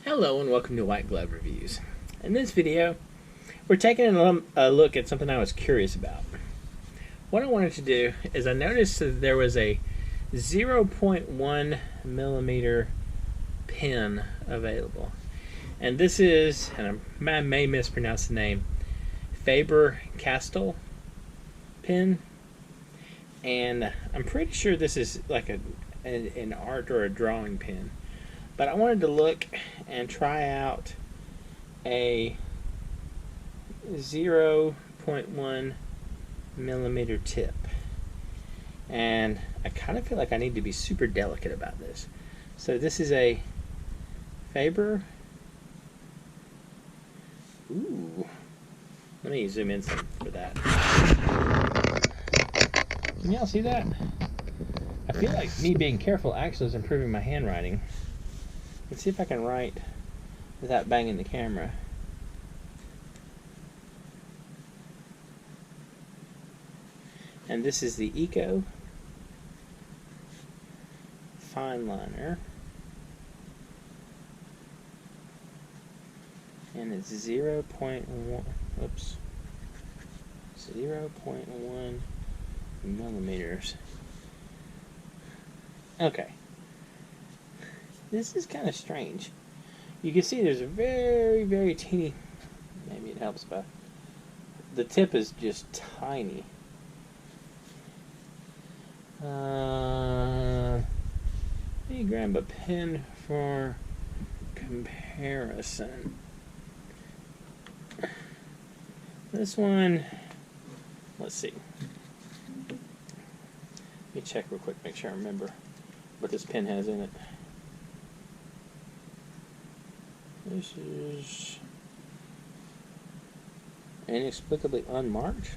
Hello and welcome to White Glove Reviews. In this video, we're taking a look at something I was curious about. What I wanted to do is I noticed that there was a 0.1 millimeter pin available. And this is, and I may mispronounce the name, Faber-Castell pin. And I'm pretty sure this is like an art or a drawing pin. But I wanted to look and try out a 0.1 millimeter tip. And I kind of feel like I need to be super delicate about this. So this is a Faber. Ooh. Let me zoom in some for that. Can y'all see that? I feel like me being careful actually is improving my handwriting. Let's see if I can write without banging the camera. And this is the Ecco Fineliner. And it's 0.1 millimeters. Okay. This is kind of strange. You can see there's a very, very teeny, maybe it helps, but the tip is just tiny. Let me grab a pen for comparison. This one, let's see. Let me check real quick, make sure I remember what this pen has in it. This is inexplicably unmarked.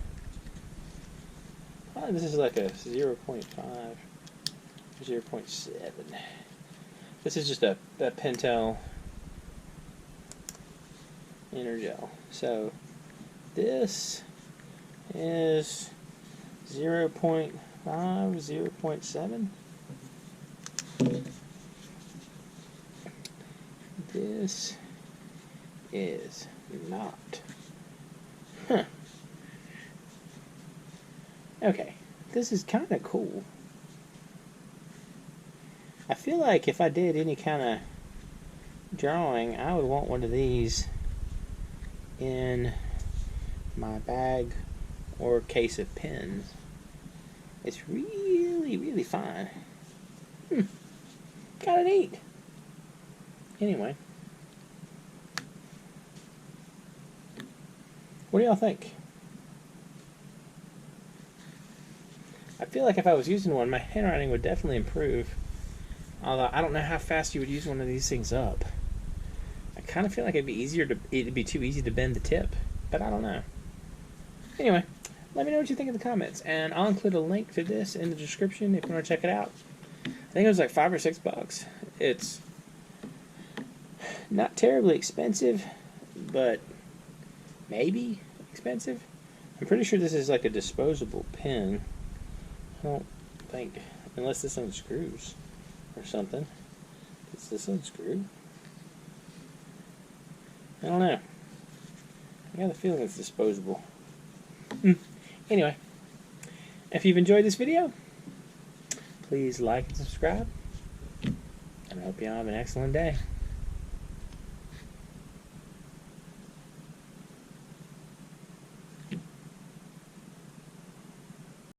Oh, this is like a 0.5, 0.7. This is just a Pentel Energel. So this is 0.5, 0.7. This is not. Huh. Okay, this is kind of cool. I feel like if I did any kind of drawing, I would want one of these in my bag or case of pens. It's really, really fine. Kind of neat. Anyway, what do y'all think? I feel like if I was using one, my handwriting would definitely improve. Although I don't know how fast you would use one of these things up. I kind of feel like it'd be too easy to bend the tip, but I don't know. Anyway, let me know what you think in the comments, and I'll include a link to this in the description if you want to check it out. I think it was like $5 or $6. It's not terribly expensive, but maybe expensive. I'm pretty sure this is like a disposable pen. I don't think, unless this unscrews or something. Does this unscrew? I don't know. I got the feeling it's disposable. Anyway, if you've enjoyed this video, please like and subscribe. And I hope you all have an excellent day.